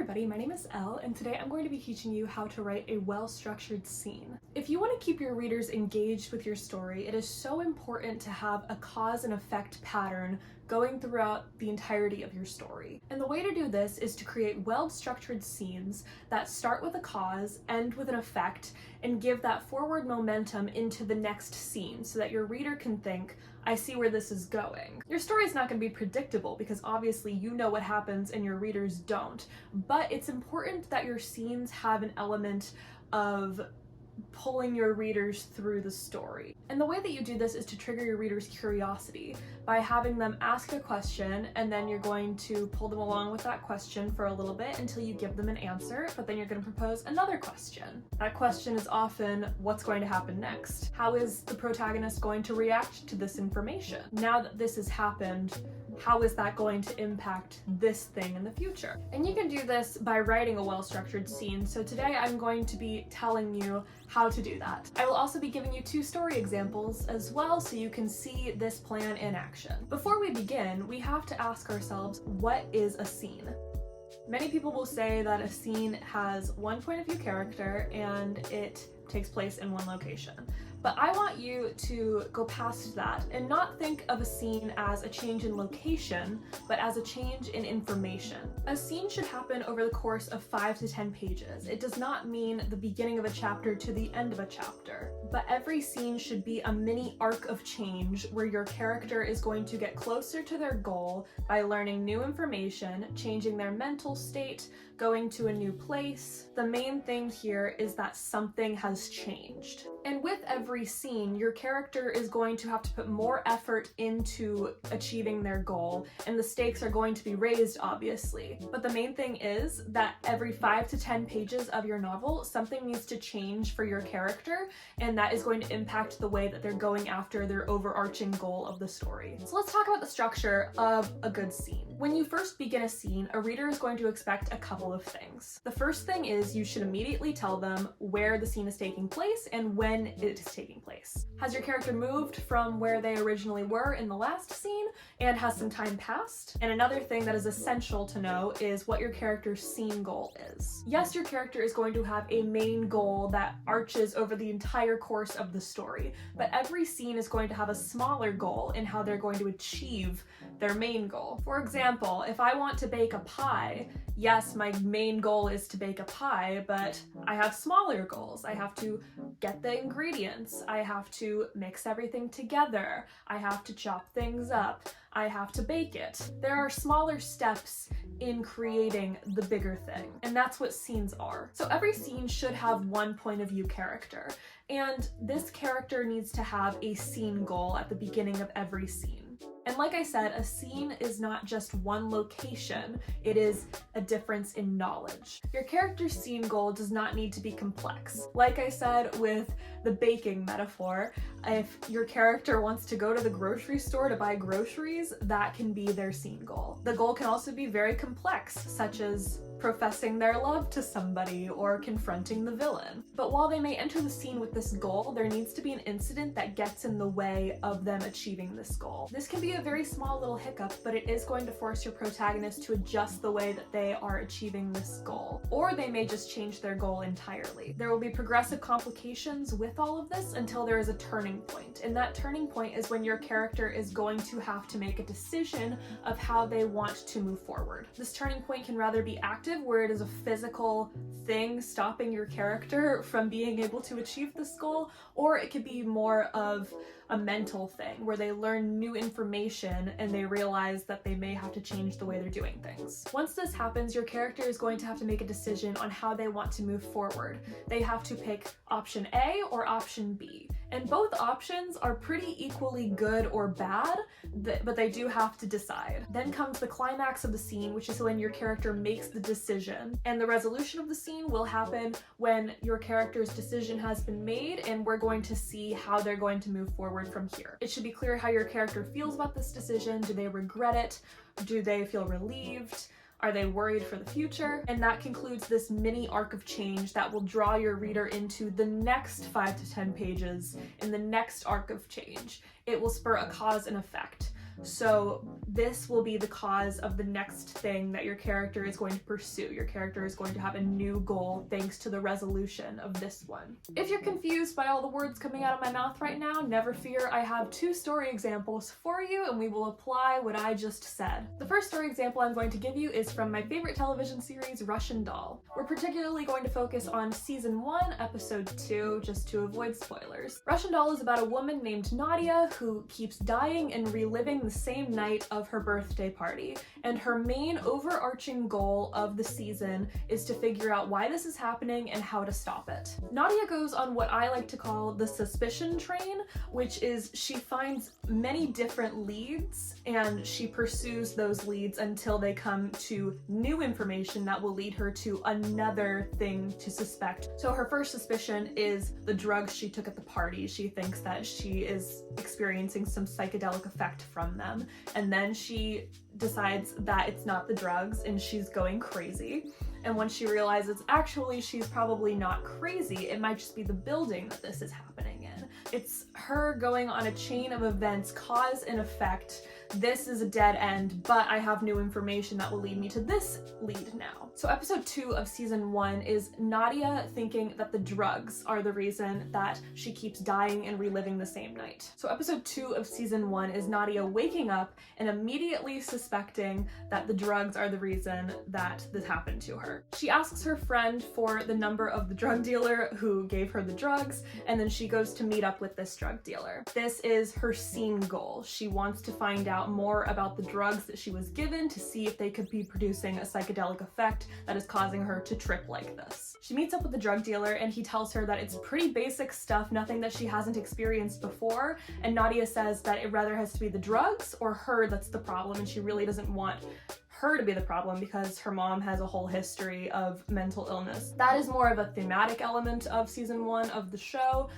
everybody, my name is Elle, and today I'm going to be teaching you how to write a well-structured scene. If you want to keep your readers engaged with your story, it is so important to have a cause and effect pattern going throughout the entirety of your story. And the way to do this is to create well-structured scenes that start with a cause, end with an effect, and give that forward momentum into the next scene so that your reader can think, I see where this is going. Your story is not going to be predictable because obviously you know what happens and your readers don't, but it's important that your scenes have an element of pulling your readers through the story. And the way that you do this is to trigger your readers' curiosity by having them ask a question, and then you're going to pull them along with that question for a little bit until you give them an answer, but then you're going to propose another question. That question is often, what's going to happen next? How is the protagonist going to react to this information? Now that this has happened, how is that going to impact this thing in the future? And you can do this by writing a well-structured scene. So today I'm going to be telling you how to do that. I will also be giving you 2 story examples as well so you can see this plan in action. Before we begin, we have to ask ourselves, what is a scene? Many people will say that a scene has one point of view character and it takes place in one location. But I want you to go past that and not think of a scene as a change in location, but as a change in information. A scene should happen over the course of 5 to 10 pages. It does not mean the beginning of a chapter to the end of a chapter, but every scene should be a mini arc of change where your character is going to get closer to their goal by learning new information, changing their mental state, going to a new place. The main thing here is that something has changed. And with every scene, your character is going to have to put more effort into achieving their goal, and the stakes are going to be raised, obviously. But the main thing is that every 5 to 10 pages of your novel, something needs to change for your character, and that is going to impact the way that they're going after their overarching goal of the story. So let's talk about the structure of a good scene. When you first begin a scene, a reader is going to expect a couple of things. The first thing is you should immediately tell them where the scene is taking place and when it is taking place. Has your character moved from where they originally were in the last scene, and has some time passed? And another thing that is essential to know is what your character's scene goal is. Yes, your character is going to have a main goal that arches over the entire course of the story, but every scene is going to have a smaller goal in how they're going to achieve their main goal. For example, if I want to bake a pie, yes, my main goal is to bake a pie, but I have smaller goals. I have to get the ingredients. I have to mix everything together. I have to chop things up. I have to bake it. There are smaller steps in creating the bigger thing, and that's what scenes are. So every scene should have one point of view character, and this character needs to have a scene goal at the beginning of every scene. And like I said, a scene is not just one location, it is a difference in knowledge. Your character's scene goal does not need to be complex. Like I said with the baking metaphor, if your character wants to go to the grocery store to buy groceries, that can be their scene goal. The goal can also be very complex, such as professing their love to somebody or confronting the villain. But while they may enter the scene with this goal, there needs to be an incident that gets in the way of them achieving this goal. This can be a very small little hiccup, but it is going to force your protagonist to adjust the way that they are achieving this goal. Or they may just change their goal entirely. There will be progressive complications with all of this until there is a turning point. And that turning point is when your character is going to have to make a decision of how they want to move forward. This turning point can rather be active, where it is a physical thing stopping your character from being able to achieve this goal, or it could be more of a mental thing where they learn new information and they realize that they may have to change the way they're doing things. Once this happens, your character is going to have to make a decision on how they want to move forward. They have to pick option A or option B. And both options are pretty equally good or bad, but they do have to decide. Then comes the climax of the scene, which is when your character makes the decision. And the resolution of the scene will happen when your character's decision has been made, and we're going to see how they're going to move forward from here. It should be clear how your character feels about this decision. Do they regret it? Do they feel relieved? Are they worried for the future? And that concludes this mini arc of change that will draw your reader into the next 5 to 10 pages in the next arc of change. It will spur a cause and effect. So this will be the cause of the next thing that your character is going to pursue. Your character is going to have a new goal thanks to the resolution of this one. If you're confused by all the words coming out of my mouth right now, never fear, I have 2 story examples for you and we will apply what I just said. The first story example I'm going to give you is from my favorite television series, Russian Doll. We're particularly going to focus on season 1, episode 2, just to avoid spoilers. Russian Doll is about a woman named Nadia who keeps dying and reliving the same night of her birthday party, and her main overarching goal of the season is to figure out why this is happening and how to stop it. Nadia goes on what I like to call the suspicion train, which is she finds many different leads and she pursues those leads until they come to new information that will lead her to another thing to suspect. So her first suspicion is the drugs she took at the party. She thinks that she is experiencing some psychedelic effect from them, and then she decides that it's not the drugs and she's going crazy. And when she realizes actually she's probably not crazy, it might just be the building that this is happening in. It's her going on a chain of events, cause and effect. This is a dead end, but I have new information that will lead me to this lead now. So episode 2 of season 1 is Nadia thinking that the drugs are the reason that she keeps dying and reliving the same night. So episode 2 of season 1 is Nadia waking up and immediately suspecting that the drugs are the reason that this happened to her. She asks her friend for the number of the drug dealer who gave her the drugs, and then she goes to meet up with this drug dealer. This is her scene goal. She wants to find out more about the drugs that she was given to see if they could be producing a psychedelic effect that is causing her to trip like this. She meets up with the drug dealer and he tells her that it's pretty basic stuff, nothing that she hasn't experienced before, and Nadia says that it rather has to be the drugs or her that's the problem, and she really doesn't want her to be the problem because her mom has a whole history of mental illness. That is more of a thematic element of season 1 of the show,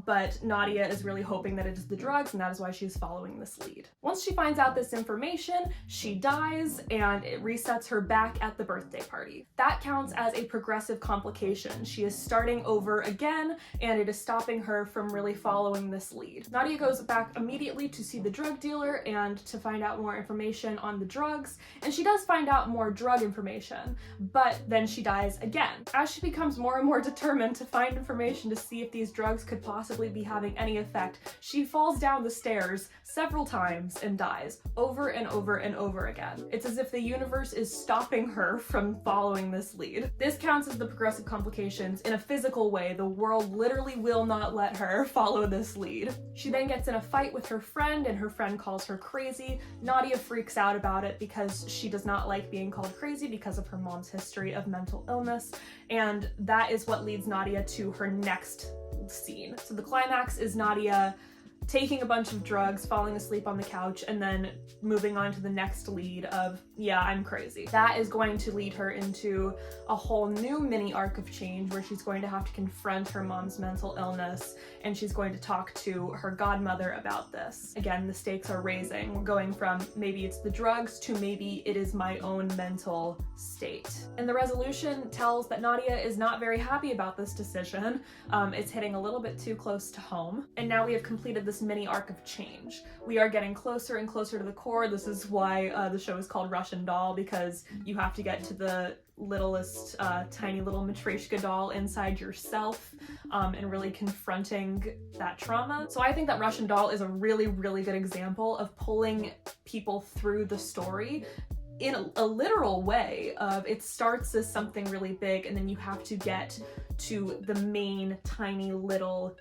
but Nadia is really hoping that it is the drugs, and that is why she's following this lead. Once she finds out this information, she dies and it resets her back at the birthday party. That counts as a progressive complication. She is starting over again and it is stopping her from really following this lead. Nadia goes back immediately to see the drug dealer and to find out more information on the drugs, and she does find out more drug information, but then she dies again. As she becomes more and more determined to find information to see if these drugs could possibly be having any effect, she falls down the stairs several times and dies over and over and over again. It's as if the universe is stopping her from following this lead. This counts as the progressive complications in a physical way. The world literally will not let her follow this lead. She then gets in a fight with her friend and her friend calls her crazy. Nadia freaks out about it because she does not like being called crazy because of her mom's history of mental illness, and that is what leads Nadia to her next scene. So the climax is Nadia taking a bunch of drugs, falling asleep on the couch, and then moving on to the next lead of, yeah, I'm crazy. That is going to lead her into a whole new mini arc of change where she's going to have to confront her mom's mental illness, and she's going to talk to her godmother about this. Again, the stakes are raising. We're going from maybe it's the drugs to maybe it is my own mental state. And the resolution tells that Nadia is not very happy about this decision. It's hitting a little bit too close to home. And now we have completed this mini arc of change. We are getting closer and closer to the core. This is why the show is called Russian Doll, because you have to get to the littlest tiny little Matryoshka doll inside yourself and really confronting that trauma. So I think that Russian Doll is a really, really good example of pulling people through the story in a literal way of it starts as something really big and then you have to get to the main tiny little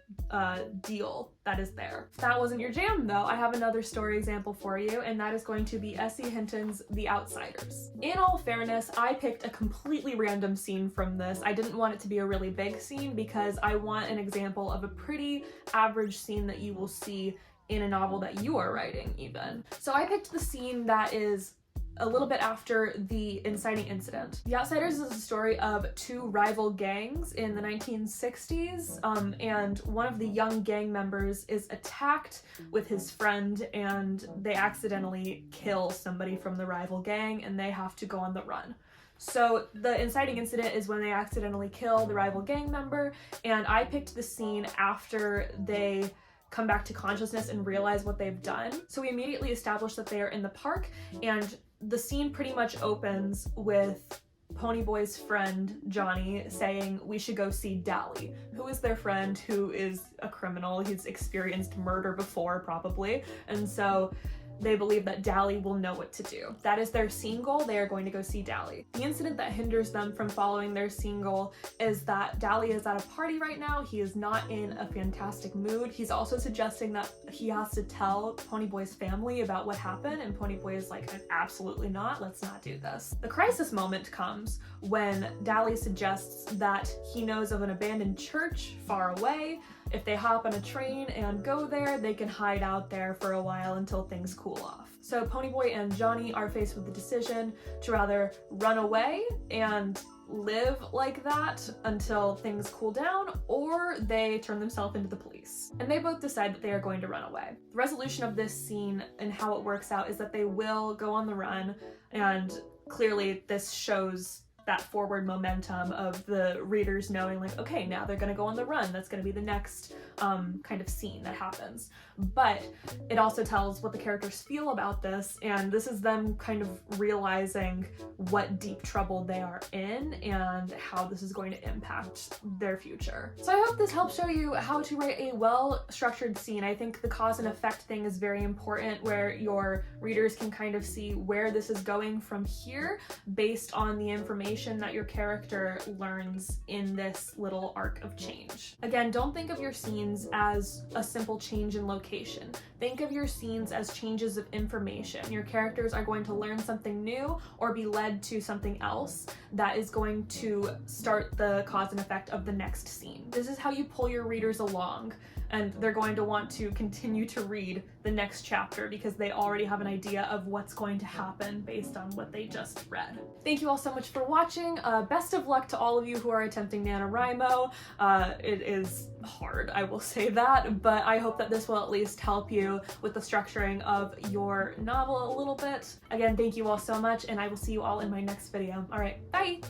deal that is there. If that wasn't your jam though, I have another story example for you, and that is going to be S.E. Hinton's The Outsiders. In all fairness, I picked a completely random scene from this. I didn't want it to be a really big scene because I want an example of a pretty average scene that you will see in a novel that you are writing even. So I picked the scene that is a little bit after the inciting incident. The Outsiders is a story of two rival gangs in the 1960s, and one of the young gang members is attacked with his friend and they accidentally kill somebody from the rival gang and they have to go on the run. So the inciting incident is when they accidentally kill the rival gang member, and I picked the scene after they come back to consciousness and realize what they've done. So we immediately establish that they are in the park, and the scene pretty much opens with Ponyboy's friend Johnny saying we should go see Dally, who is their friend who is a criminal. He's experienced murder before, probably, and so they believe that Dally will know what to do. That is their scene goal. They are going to go see Dally. The incident that hinders them from following their scene goal is that Dally is at a party right now. He is not in a fantastic mood. He's also suggesting that he has to tell Ponyboy's family about what happened, and Ponyboy is like, absolutely not, let's not do this. The crisis moment comes when Dally suggests that he knows of an abandoned church far away. If they hop on a train and go there, they can hide out there for a while until things cool off. So Ponyboy and Johnny are faced with the decision to rather run away and live like that until things cool down, or they turn themselves into the police. And they both decide that they are going to run away. The resolution of this scene and how it works out is that they will go on the run, and clearly this shows that forward momentum of the readers knowing like, okay, now they're gonna go on the run. That's gonna be the next kind of scene that happens. But it also tells what the characters feel about this, and this is them kind of realizing what deep trouble they are in and how this is going to impact their future. So I hope this helps show you how to write a well-structured scene. I think the cause and effect thing is very important, where your readers can kind of see where this is going from here based on the information that your character learns in this little arc of change. Again, don't think of your scenes as a simple change in location. Think of your scenes as changes of information. Your characters are going to learn something new or be led to something else that is going to start the cause and effect of the next scene. This is how you pull your readers along, and they're going to want to continue to read the next chapter because they already have an idea of what's going to happen based on what they just read. Thank you all so much for watching. Best of luck to all of you who are attempting NaNoWriMo. It is hard, I will say that, but I hope that this will at least help you with the structuring of your novel a little bit. Again, thank you all so much, and I will see you all in my next video. All right, bye!